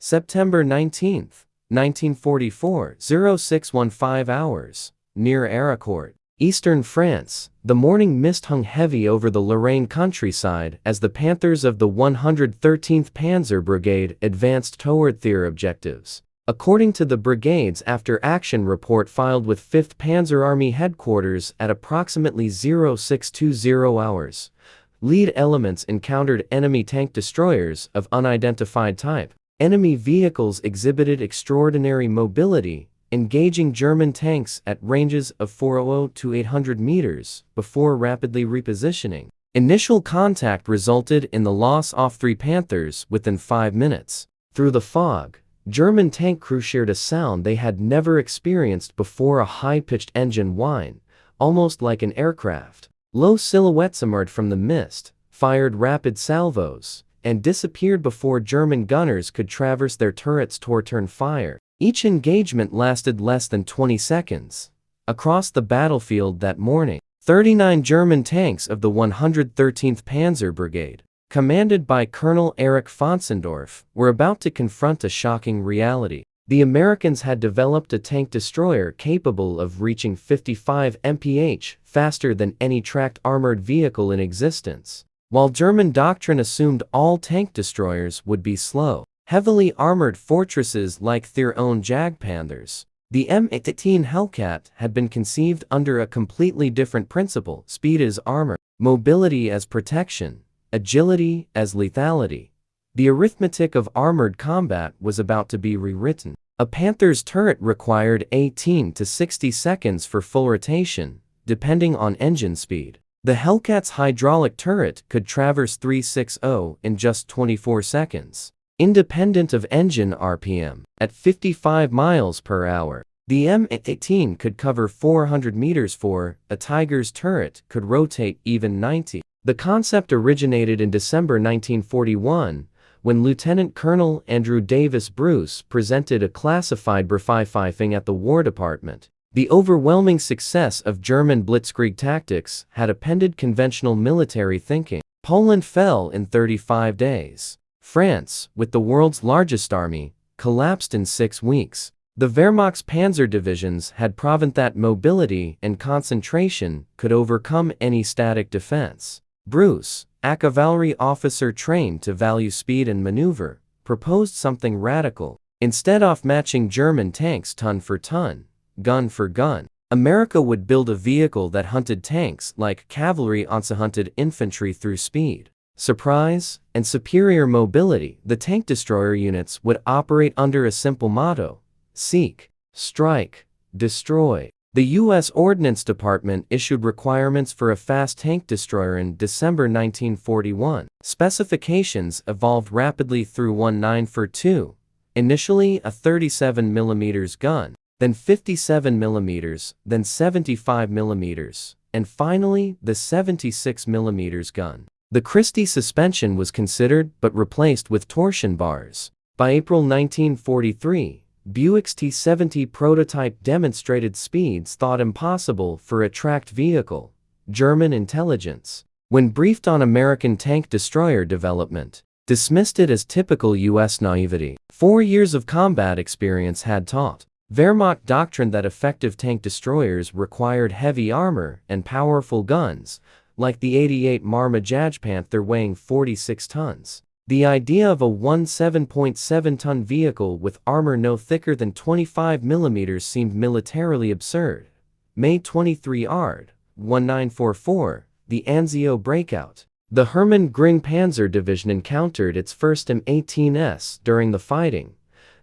September 19, 1944, 0615 hours, near Aricourt, eastern France. The morning mist hung heavy over the Lorraine countryside as the Panthers of the 113th Panzer Brigade advanced toward their objectives. According to the brigade's after-action report filed with 5th Panzer Army headquarters at approximately 0620 hours, lead elements encountered enemy tank destroyers of unidentified type. Enemy vehicles exhibited extraordinary mobility, engaging German tanks at ranges of 400 to 800 meters before rapidly repositioning. Initial contact resulted in the loss of 3 Panthers within 5 minutes. Through the fog, German tank crew shared a sound they had never experienced before, a high-pitched engine whine, almost like an aircraft. Low silhouettes emerged from the mist, fired rapid salvos, and disappeared before German gunners could traverse their turrets to return fire. Each engagement lasted less than 20 seconds. Across the battlefield that morning, 39 German tanks of the 113th Panzer Brigade, commanded by Colonel Erich Fonsendorf, were about to confront a shocking reality. The Americans had developed a tank destroyer capable of reaching 55 MPH faster than any tracked armored vehicle in existence. While German doctrine assumed all tank destroyers would be slow, heavily armored fortresses like their own Jagdpanthers, the M18 Hellcat had been conceived under a completely different principle: speed as armor, mobility as protection, agility as lethality. The arithmetic of armored combat was about to be rewritten. A Panther's turret required 18 to 60 seconds for full rotation, depending on engine speed. The Hellcat's hydraulic turret could traverse 360 in just 24 seconds, independent of engine RPM. At 55 miles per hour, the M18 could cover 400 meters for a Tiger's turret could rotate even 90. The concept originated in December 1941, when Lieutenant Colonel Andrew Davis Bruce presented a classified briefing at the War Department. The overwhelming success of German blitzkrieg tactics had upended conventional military thinking. Poland fell in 35 days. France, with the world's largest army, collapsed in 6 weeks. The Wehrmacht's panzer divisions had proven that mobility and concentration could overcome any static defense. Bruce, a cavalry officer trained to value speed and maneuver, proposed something radical. Instead of matching German tanks ton for ton, gun for gun, America would build a vehicle that hunted tanks like cavalry hunted infantry through speed, surprise, and superior mobility. The tank destroyer units would operate under a simple motto: seek, strike, destroy. The U.S. Ordnance Department issued requirements for a fast tank destroyer in December 1941. Specifications evolved rapidly through 1942, initially a 37mm gun, then 57mm, then 75mm, and finally the 76mm gun. The Christie suspension was considered but replaced with torsion bars. By April 1943, Buick's T-70 prototype demonstrated speeds thought impossible for a tracked vehicle. German intelligence, when briefed on American tank destroyer development, dismissed it as typical U.S. naivety. 4 years of combat experience had taught Wehrmacht doctrine that effective tank destroyers required heavy armor and powerful guns, like the 88 Marma Jagdpanther weighing 46 tons. The idea of a 17.7-ton vehicle with armor no thicker than 25mm seemed militarily absurd. May 23 Ard. 1944, the Anzio breakout. The Hermann Göring Panzer Division encountered its first M18s during the fighting.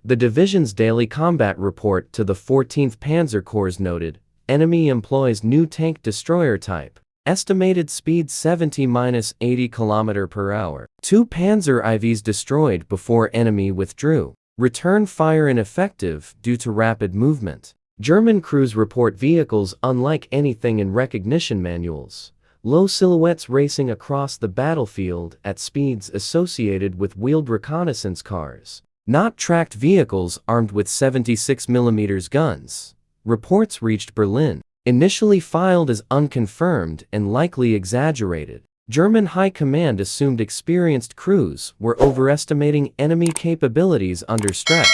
The division's daily combat report to the 14th Panzer Corps noted, enemy employs new tank destroyer type. Estimated speed 70-80 km per hour. 2 Panzer IVs destroyed before enemy withdrew. Return fire ineffective due to rapid movement. German crews report vehicles unlike anything in recognition manuals. Low silhouettes racing across the battlefield at speeds associated with wheeled reconnaissance cars. Not tracked vehicles armed with 76mm guns. Reports reached Berlin. Initially filed as unconfirmed and likely exaggerated. German High Command assumed experienced crews were overestimating enemy capabilities under stress.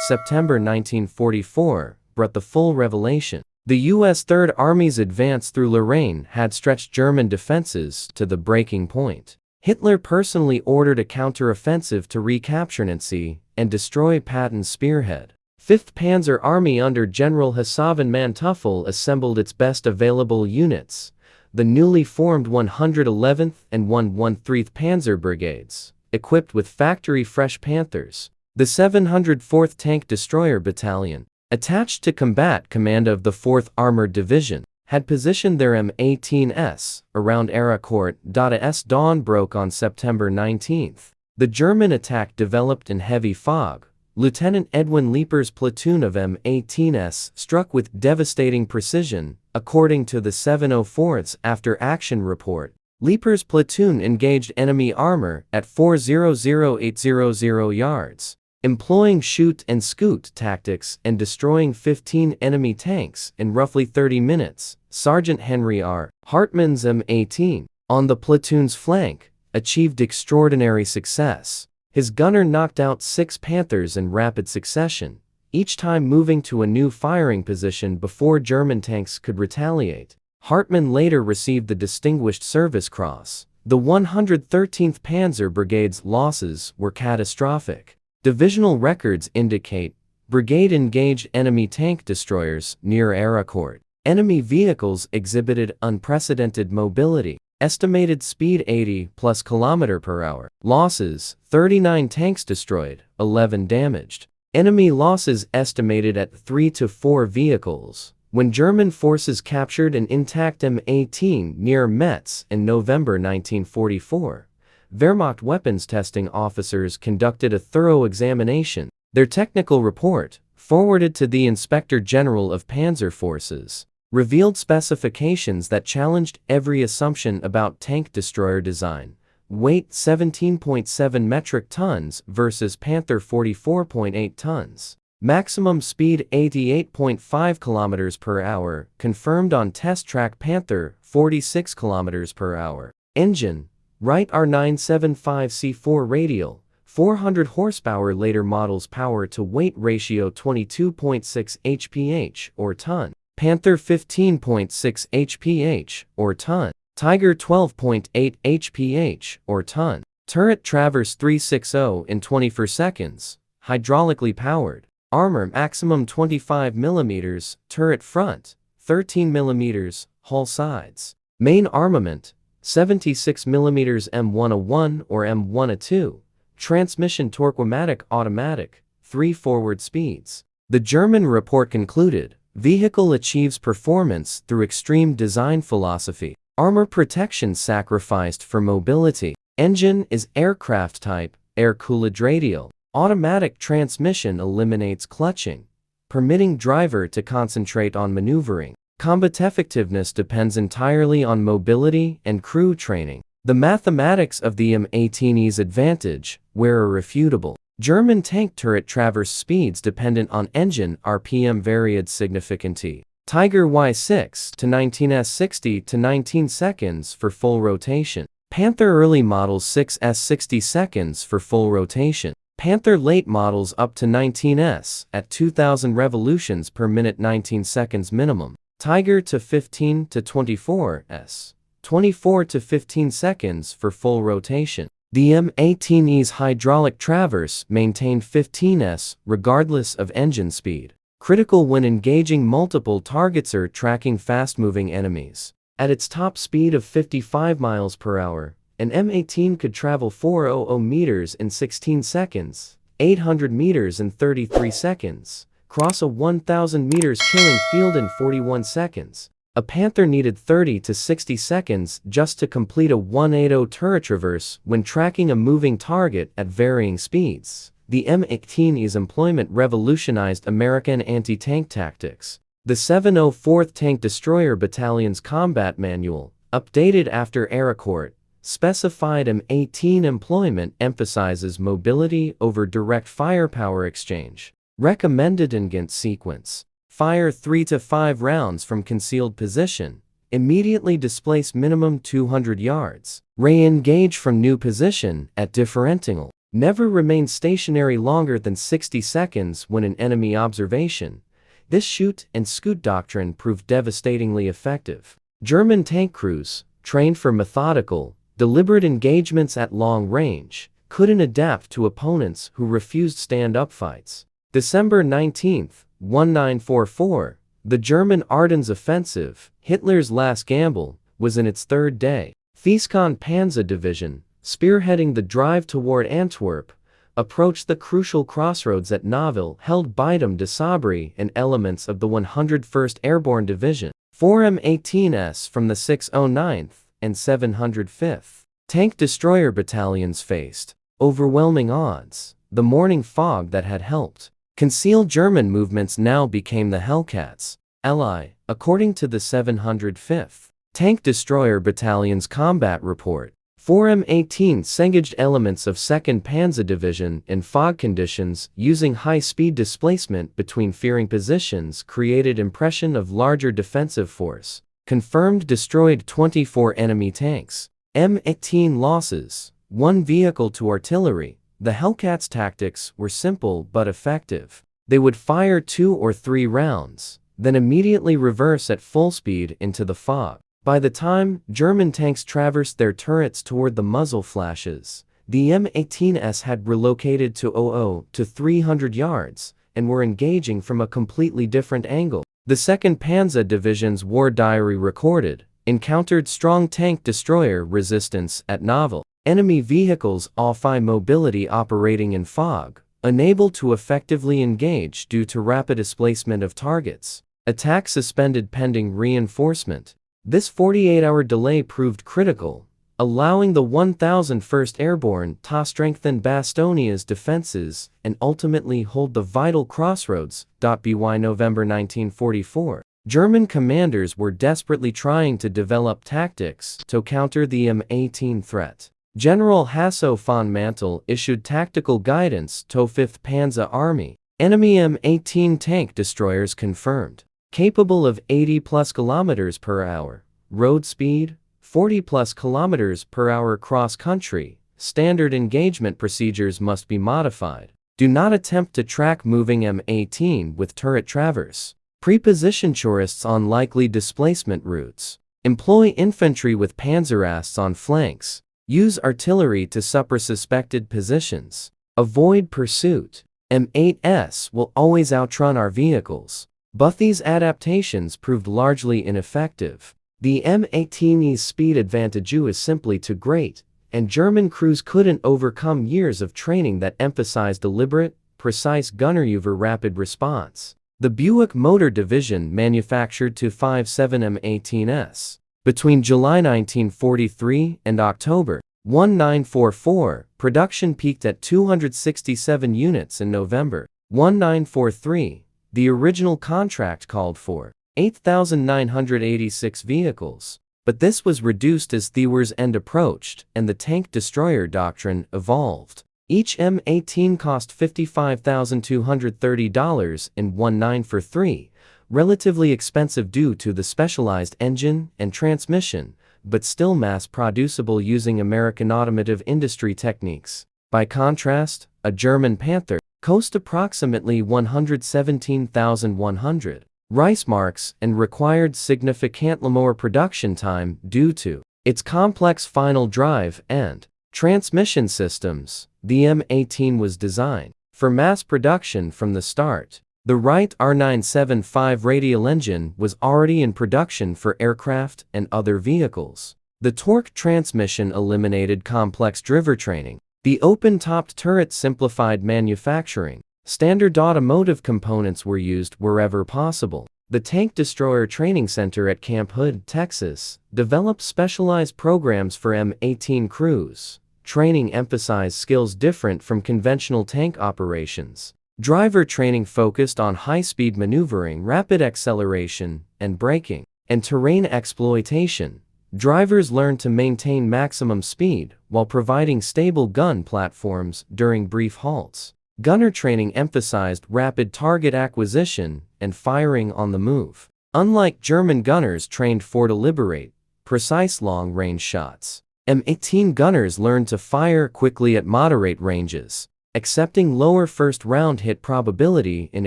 September 1944 brought the full revelation. The U.S. Third Army's advance through Lorraine had stretched German defenses to the breaking point. Hitler personally ordered a counter-offensive to recapture Nancy and destroy Patton's spearhead. 5th Panzer Army under General Hassan Manteuffel assembled its best available units, the newly formed 111th and 113th Panzer Brigades, equipped with factory-fresh Panthers. The 704th Tank Destroyer Battalion, attached to combat command of the 4th Armored Division, had positioned their M18s around Eracourt. As dawn broke on September 19. The German attack developed in heavy fog. Lieutenant Edwin Leeper's platoon of M18s struck with devastating precision, according to the 704th's after-action report. Leeper's platoon engaged enemy armor at 400,800 yards, employing shoot and scoot tactics and destroying 15 enemy tanks in roughly 30 minutes. Sergeant Henry R. Hartmann's M18, on the platoon's flank, achieved extraordinary success. His gunner knocked out 6 Panthers in rapid succession, each time moving to a new firing position before German tanks could retaliate. Hartmann later received the Distinguished Service Cross. The 113th Panzer Brigade's losses were catastrophic. Divisional records indicate brigade engaged enemy tank destroyers near Eracourt. Enemy vehicles exhibited unprecedented mobility. Estimated speed 80+ km/h. Losses: 39 tanks destroyed, 11 damaged. Enemy losses estimated at 3 to 4 vehicles. When German forces captured an intact M18 near Metz in November 1944, Wehrmacht weapons testing officers conducted a thorough examination. Their technical report, forwarded to the Inspector General of Panzer Forces, revealed specifications that challenged every assumption about tank destroyer design. Weight 17.7 metric tons versus Panther 44.8 tons. Maximum speed 88.5 km/h, confirmed on test track Panther 46 km/h. Engine: Wright R975C4 radial, 400 horsepower. Later models power to weight ratio 22.6 hph or ton. Panther 15.6 hph or ton. Tiger 12.8 hph or ton. Turret Traverse 360 in 24 seconds, hydraulically powered. Armor: maximum 25 mm, turret front, 13 mm, hull sides. Main armament: 76 mm M101 or M102. Transmission: Torquematic automatic, 3 forward speeds. The German report concluded, vehicle achieves performance through extreme design philosophy. Armor protection sacrificed for mobility. Engine is aircraft type, air-cooled radial. Automatic transmission eliminates clutching, permitting driver to concentrate on maneuvering. Combat effectiveness depends entirely on mobility and crew training. The mathematics of the M18's advantage were irrefutable. German tank turret traverse speeds dependent on engine RPM varied significantly. Tiger Y6 to 19s 60 to 19 seconds for full rotation. Panther early models 6s 60 seconds for full rotation. Panther late models up to 19s at 2000 revolutions per minute 19 seconds minimum. Tiger to 15 to 24s, 24 to 15 seconds for full rotation. The M18's hydraulic traverse maintained 15s regardless of engine speed. Critical when engaging multiple targets or tracking fast-moving enemies. At its top speed of 55 mph, an M18 could travel 400 meters in 16 seconds, 800 meters in 33 seconds, cross a 1,000 meters killing field in 41 seconds. A Panther needed 30 to 60 seconds just to complete a 180 turret traverse when tracking a moving target at varying speeds. The M18's employment revolutionized American anti-tank tactics. The 704th Tank Destroyer Battalion's combat manual, updated after Eracourt, specified M18 employment emphasizes mobility over direct firepower exchange. Recommended engagement sequence: fire 3 to 5 rounds from concealed position, Immediately displace minimum 200 yards. Re-engage from new position at differential. Never remain stationary longer than 60 seconds when in enemy observation. This shoot and scoot doctrine proved devastatingly effective. German tank crews, trained for methodical, deliberate engagements at long range, couldn't adapt to opponents who refused stand-up fights. December 19, 1944, the German Ardennes offensive, Hitler's last gamble, was in its third day. Fiescon Panzer Division, spearheading the drive toward Antwerp, approached the crucial crossroads at Naval, held Bidem de Sabri and elements of the 101st Airborne Division, 4 M18s from the 609th and 705th Tank Destroyer Battalions faced overwhelming odds. The morning fog that had helped conceal German movements now became the Hellcats' ally, according to the 705th Tank Destroyer Battalion's combat report. 4 M18s engaged elements of 2nd Panzer Division in fog conditions using high-speed displacement between fearing positions created impression of larger defensive force. Confirmed destroyed 24 enemy tanks. M18 losses, 1 vehicle to artillery. The Hellcats' tactics were simple but effective. They would fire 2 or 3 rounds, then immediately reverse at full speed into the fog. By the time German tanks traversed their turrets toward the muzzle flashes, the M18s had relocated to 00 to 300 yards and were engaging from a completely different angle. The 2nd Panzer Division's war diary recorded, encountered strong tank destroyer resistance at Naval. Enemy vehicles off high mobility operating in fog, unable to effectively engage due to rapid displacement of targets. Attack suspended pending reinforcement. This 48-hour delay proved critical, allowing the 1001st Airborne to strengthen Bastonia's defenses and ultimately hold the vital crossroads. By November 1944, German commanders were desperately trying to develop tactics to counter the M18 threat. General Hasso von Mantel issued tactical guidance to 5th Panzer Army. Enemy M18 tank destroyers confirmed. Capable of 80+ km per hour. Road speed, 40+ km per hour cross-country. Standard engagement procedures must be modified. Do not attempt to track moving M18 with turret traverse. Preposition tourists on likely displacement routes. Employ infantry with panzerasts on flanks. Use artillery to suppress suspected positions. Avoid pursuit. M8s will always outrun our vehicles. But these adaptations proved largely ineffective. The M18's speed advantage is simply too great, and German crews couldn't overcome years of training that emphasized deliberate, precise gunnermaneuver rapid response. The Buick Motor Division manufactured 257 M18s. Between July 1943 and October 1944, production peaked at 267 units in November 1943. The original contract called for 8,986 vehicles, but this was reduced as the war's end approached and the tank destroyer doctrine evolved. Each M18 cost $55,230 in 1943, relatively expensive due to the specialized engine and transmission, but still mass-producible using American automotive industry techniques. By contrast, a German Panther cost approximately 117,100 Reichsmarks and required significantly more production time due to its complex final drive and transmission systems. The M18 was designed for mass production from the start. The Wright R975 radial engine was already in production for aircraft and other vehicles. The torque transmission eliminated complex driver training. The open-topped turret simplified manufacturing. Standard automotive components were used wherever possible. The Tank Destroyer Training Center at Camp Hood, Texas, developed specialized programs for M18 crews. Training emphasized skills different from conventional tank operations. Driver training focused on high-speed maneuvering, rapid acceleration, and braking, and terrain exploitation. Drivers learned to maintain maximum speed while providing stable gun platforms during brief halts. Gunner training emphasized rapid target acquisition and firing on the move. Unlike German gunners trained for deliberate, precise long-range shots, M18 gunners learned to fire quickly at moderate ranges, accepting lower first-round hit probability in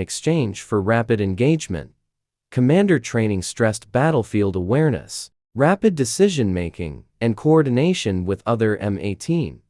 exchange for rapid engagement. Commander training stressed battlefield awareness, rapid decision-making, and coordination with other M18.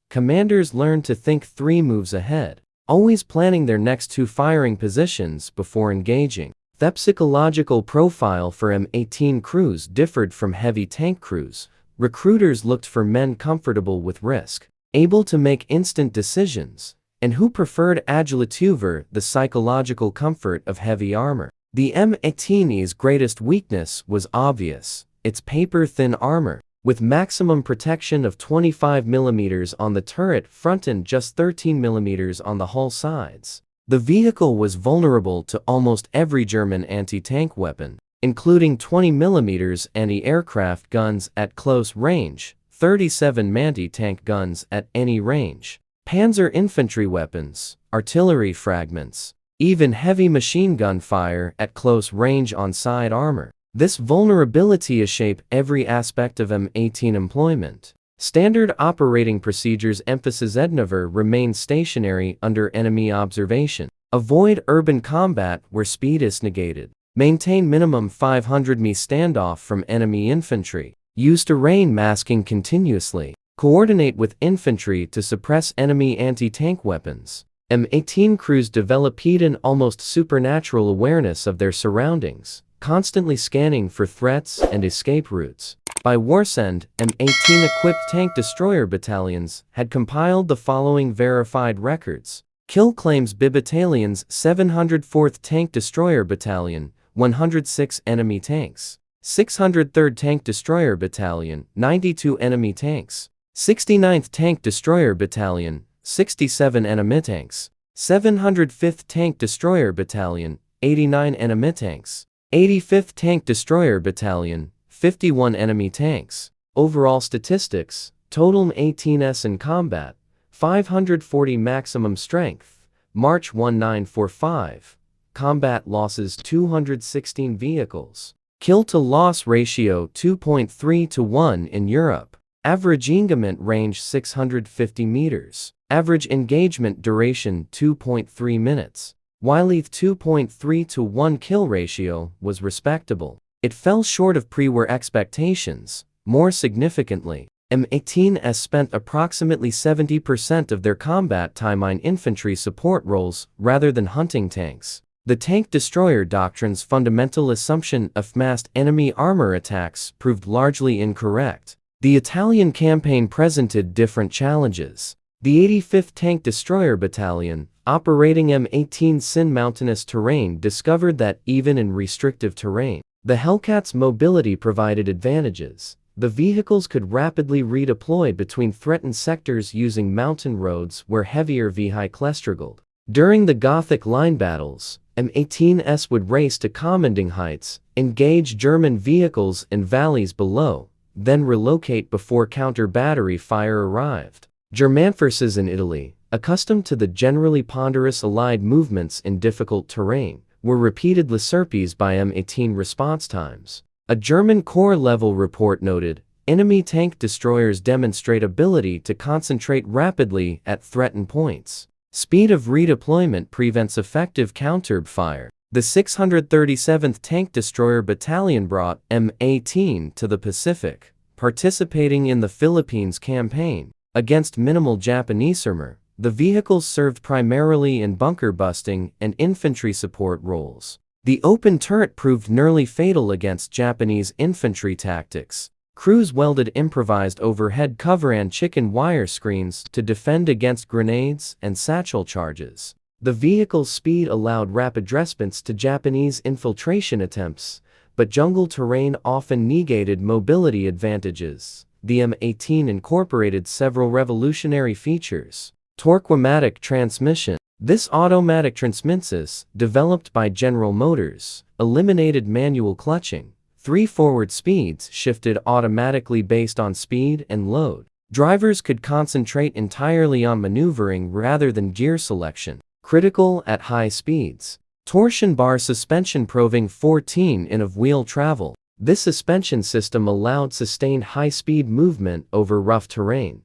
Commanders learned to think 3 moves ahead, always planning their next 2 firing positions before engaging. The psychological profile for M18 crews differed from heavy tank crews. Recruiters looked for men comfortable with risk, able to make instant decisions, and who preferred agility over the psychological comfort of heavy armor. The M18's greatest weakness was obvious: its paper-thin armor. With maximum protection of 25 mm on the turret front and just 13 mm on the hull sides, the vehicle was vulnerable to almost every German anti-tank weapon, including 20 mm anti-aircraft guns at close range, 37 anti-tank guns at any range, panzer infantry weapons, artillery fragments, even heavy machine gun fire at close range on side armor. This vulnerability shaped every aspect of M18 employment. Standard operating procedures emphasize never remain stationary under enemy observation. Avoid urban combat where speed is negated. Maintain minimum 500 m standoff from enemy infantry. Use terrain masking continuously. Coordinate with infantry to suppress enemy anti-tank weapons. M18 crews developed an almost supernatural awareness of their surroundings, constantly scanning for threats and escape routes. By war's end, M18-equipped tank destroyer battalions had compiled the following verified records. Kill claims: B Battalion's 704th Tank Destroyer Battalion, 106 enemy tanks. 603rd Tank Destroyer Battalion, 92 enemy tanks. 69th Tank Destroyer Battalion, 67 enemy tanks. 705th Tank Destroyer Battalion, 89 enemy tanks. 85th Tank Destroyer Battalion, 51 enemy tanks. Overall statistics: total M18s in combat, 540 maximum strength, March 1945. Combat losses 216 vehicles. Kill-to-loss ratio 2.3 to 1 in Europe. Average engagement range 650 meters. Average engagement duration 2.3 minutes. While the 2.3 to 1 kill ratio was respectable, it fell short of pre-war expectations. More significantly, M18s spent approximately 70% of their combat time on infantry support roles rather than hunting tanks. The tank destroyer doctrine's fundamental assumption of massed enemy armor attacks proved largely incorrect. The Italian campaign presented different challenges. The 85th Tank Destroyer Battalion, operating M18's in mountainous terrain, discovered that even in restrictive terrain, the Hellcats' mobility provided advantages. The vehicles could rapidly redeploy between threatened sectors using mountain roads where heavier vehicles struggled. During the Gothic line battles, M18s would race to commanding heights, engage German vehicles in valleys below, then relocate before counter-battery fire arrived. German forces in Italy, accustomed to the generally ponderous Allied movements in difficult terrain, were repeatedly surpassed by M18 response times. A German corps-level report noted, enemy tank destroyers demonstrate ability to concentrate rapidly at threatened points. Speed of redeployment prevents effective counter-fire. The 637th Tank Destroyer Battalion brought M18 to the Pacific, participating in the Philippines campaign. Against minimal Japanese armor, the vehicles served primarily in bunker busting and infantry support roles. The open turret proved nearly fatal against Japanese infantry tactics. Crews welded improvised overhead cover and chicken wire screens to defend against grenades and satchel charges. The vehicle's speed allowed rapid response to Japanese infiltration attempts, but jungle terrain often negated mobility advantages. The M18 incorporated several revolutionary features. Torque-o-matic transmission. This automatic transmission, developed by General Motors, eliminated manual clutching. 3 forward speeds shifted automatically based on speed and load. Drivers could concentrate entirely on maneuvering rather than gear selection. Critical at high speeds. Torsion bar suspension proving 14 in of wheel travel. This suspension system allowed sustained high-speed movement over rough terrain.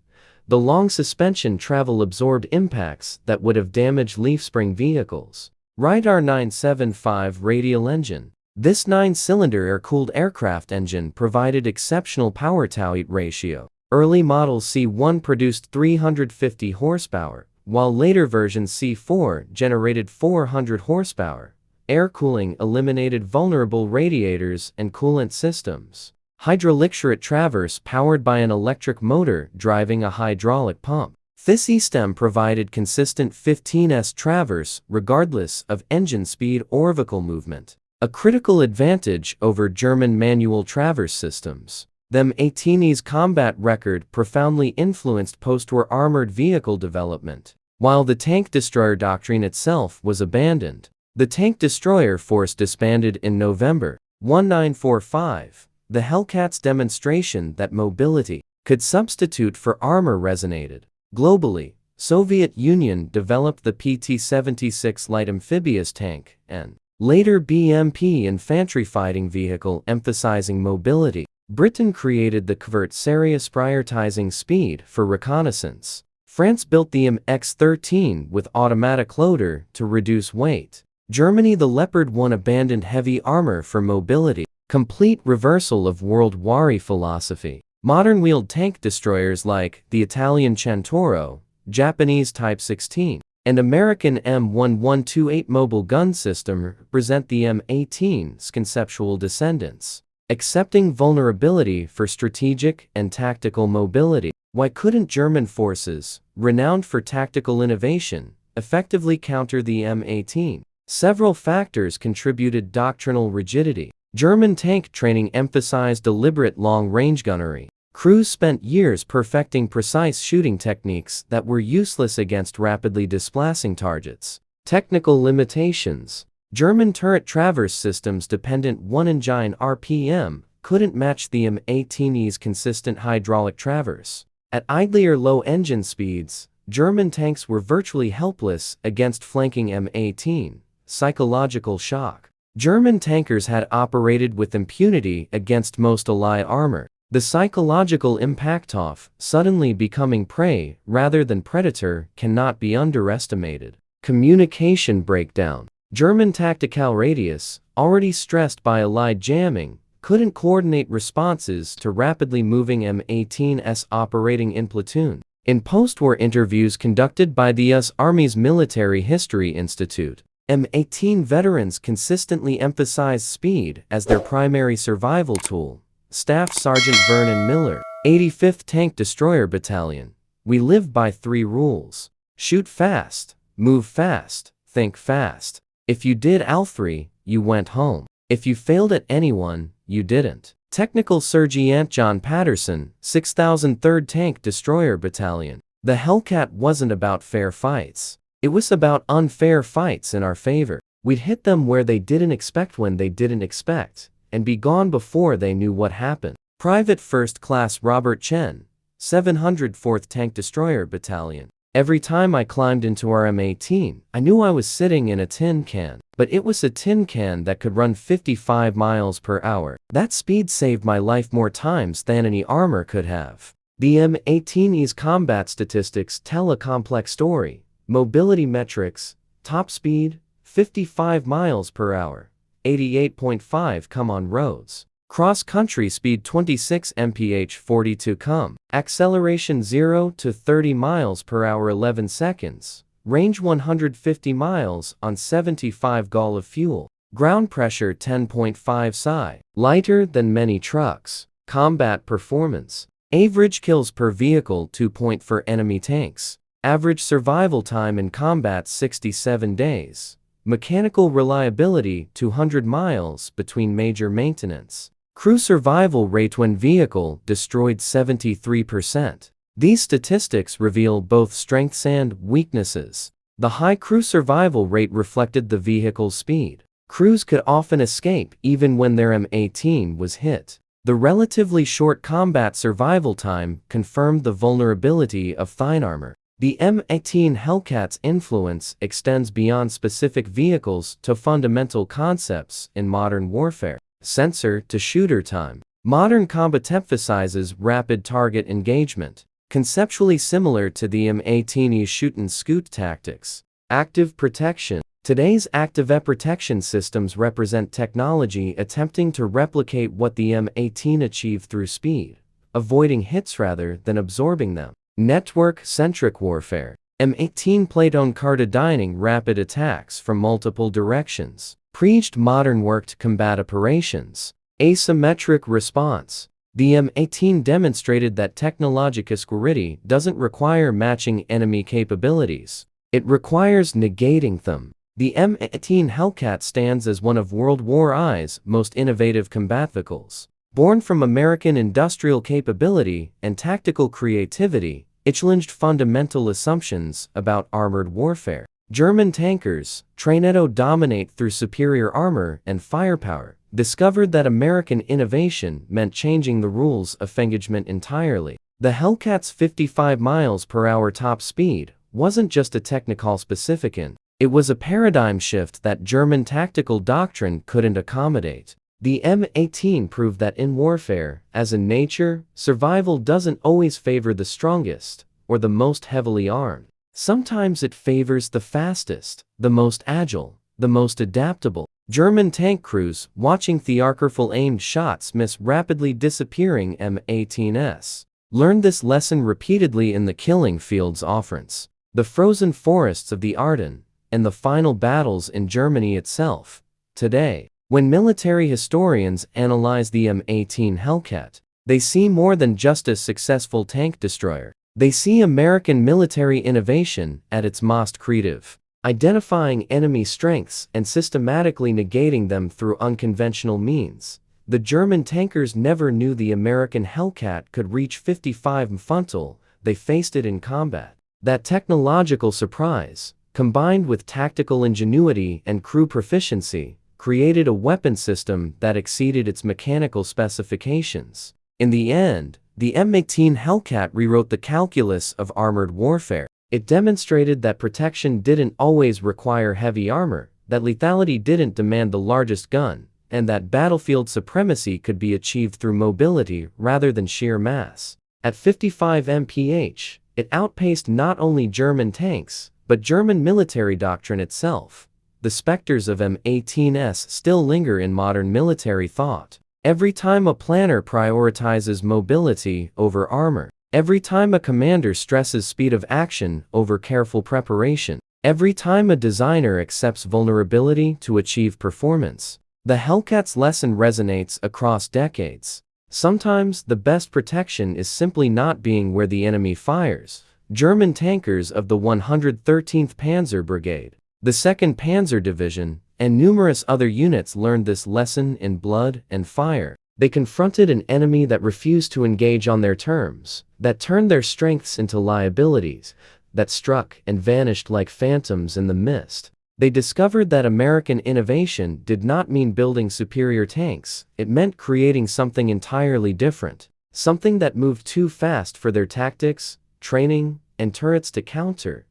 The long suspension travel absorbed impacts that would have damaged leaf-spring vehicles. Radar 975 radial engine. This 9-cylinder air-cooled aircraft engine provided exceptional power-to-weight ratio. Early model C1 produced 350 horsepower, while later version C4 generated 400 horsepower. Air cooling eliminated vulnerable radiators and coolant systems. Hydraulic traverse powered by an electric motor driving a hydraulic pump. This E-stem provided consistent 15s traverse regardless of engine speed or vehicle movement, a critical advantage over German manual traverse systems. The M18's combat record profoundly influenced post-war armored vehicle development. While the tank destroyer doctrine itself was abandoned, the tank destroyer force disbanded in November 1945. The Hellcats' demonstration that mobility could substitute for armor resonated. Globally, Soviet Union developed the PT-76 light amphibious tank and later BMP infantry fighting vehicle emphasizing mobility. Britain created the covert Sirius prioritizing speed for reconnaissance. France built the MX-13 with automatic loader to reduce weight. Germany the Leopard 1 abandoned heavy armor for mobility. Complete reversal of WWII philosophy. Modern wheeled tank destroyers like the Italian Centauro, Japanese Type 16, and American M1128 mobile gun system represent the M18's conceptual descendants, accepting vulnerability for strategic and tactical mobility. Why couldn't German forces, renowned for tactical innovation, effectively counter the M18? Several factors contributed: doctrinal rigidity. German tank training emphasized deliberate long-range gunnery. Crews spent years perfecting precise shooting techniques that were useless against rapidly displacing targets. Technical limitations. German turret traverse systems dependent 1-engine RPM couldn't match the M18's consistent hydraulic traverse. At idly or low engine speeds, German tanks were virtually helpless against flanking M18. Psychological shock. German tankers had operated with impunity against most Allied armor. The psychological impact of suddenly becoming prey rather than predator cannot be underestimated. Communication breakdown. German tactical radius, already stressed by Allied jamming, couldn't coordinate responses to rapidly moving M18s operating in platoon. In post-war interviews conducted by the U.S. Army's Military History Institute, M18 veterans consistently emphasized speed as their primary survival tool. Staff Sergeant Vernon Miller, 85th Tank Destroyer Battalion. We live by 3 rules. Shoot fast, move fast, think fast. If you did all 3, you went home. If you failed at anyone, you didn't. Technical Sergeant John Patterson, 6003rd Tank Destroyer Battalion. The Hellcat wasn't about fair fights. It was about unfair fights in our favor. We'd hit them where they didn't expect when they didn't expect, and be gone before they knew what happened. Private First Class Robert Chen, 704th Tank Destroyer Battalion. Every time I climbed into our M18, I knew I was sitting in a tin can, but it was a tin can that could run 55 miles per hour. That speed saved my life more times than any armor could have. The M18's combat statistics tell a complex story. Mobility metrics: top speed, 55 miles per hour, 88.5 km on roads. Cross-country speed 26 mph 42 km. Acceleration 0 to 30 miles per hour 11 seconds. Range 150 miles on 75 gal of fuel. Ground pressure 10.5 psi. Lighter than many trucks. Combat performance. Average kills per vehicle 2 for enemy tanks. Average survival time in combat 67 days. Mechanical reliability 200 miles between major maintenance. Crew survival rate when vehicle destroyed 73%. These statistics reveal both strengths and weaknesses. The high crew survival rate reflected the vehicle's speed. Crews could often escape even when their M18 was hit. The relatively short combat survival time confirmed the vulnerability of thine armor. The M18 Hellcat's influence extends beyond specific vehicles to fundamental concepts in modern warfare. Sensor to shooter time. Modern combat emphasizes rapid target engagement, conceptually similar to the M18's shoot-and-scoot tactics. Active protection. Today's active protection systems represent technology attempting to replicate what the M18 achieved through speed, avoiding hits rather than absorbing them. Network-centric warfare. M18 played on coordinating rapid attacks from multiple directions, preached modern worked combat operations. Asymmetric response. The M18 demonstrated that technological superiority doesn't require matching enemy capabilities. It requires negating them. The M18 Hellcat stands as one of World War I's most innovative combat vehicles. Born from American industrial capability and tactical creativity, it challenged fundamental assumptions about armored warfare. German tankers, trained to dominate through superior armor and firepower, discovered that American innovation meant changing the rules of engagement entirely. The Hellcat's 55 miles per hour top speed wasn't just a technical specification, it was a paradigm shift that German tactical doctrine couldn't accommodate. The M18 proved that in warfare, as in nature, survival doesn't always favor the strongest or the most heavily armed. Sometimes it favors the fastest, the most agile, the most adaptable. German tank crews, watching theatrical aimed shots miss rapidly disappearing M18s, learned this lesson repeatedly in the killing fields offense, the frozen forests of the Ardennes, and the final battles in Germany itself. Today, when military historians analyze the M18 Hellcat, they see more than just a successful tank destroyer. They see American military innovation at its most creative, identifying enemy strengths and systematically negating them through unconventional means. The German tankers never knew the American Hellcat could reach 55 mph until they faced it in combat. That technological surprise, combined with tactical ingenuity and crew proficiency, created a weapon system that exceeded its mechanical specifications. In the end, the M18 Hellcat rewrote the calculus of armored warfare. It demonstrated that protection didn't always require heavy armor, that lethality didn't demand the largest gun, and that battlefield supremacy could be achieved through mobility rather than sheer mass. At 55 mph, it outpaced not only German tanks, but German military doctrine itself. The specters of M18s still linger in modern military thought. Every time a planner prioritizes mobility over armor, every time a commander stresses speed of action over careful preparation, every time a designer accepts vulnerability to achieve performance, the Hellcat's lesson resonates across decades. Sometimes the best protection is simply not being where the enemy fires. German tankers of the 113th Panzer Brigade, the 2nd Panzer Division, and numerous other units learned this lesson in blood and fire. They confronted an enemy that refused to engage on their terms, that turned their strengths into liabilities, that struck and vanished like phantoms in the mist. They discovered that American innovation did not mean building superior tanks, it meant creating something entirely different, something that moved too fast for their tactics, training, and turrets to counter.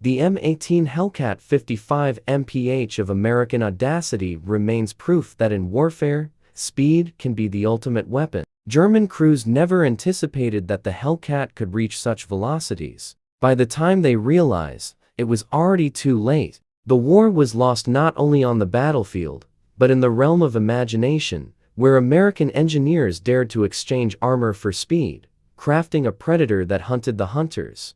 The M18 Hellcat 55 mph of American audacity remains proof that in warfare, speed can be the ultimate weapon. German crews never anticipated that the Hellcat could reach such velocities. By the time they realized, it was already too late. The war was lost not only on the battlefield, but in the realm of imagination, where American engineers dared to exchange armor for speed, crafting a predator that hunted the hunters.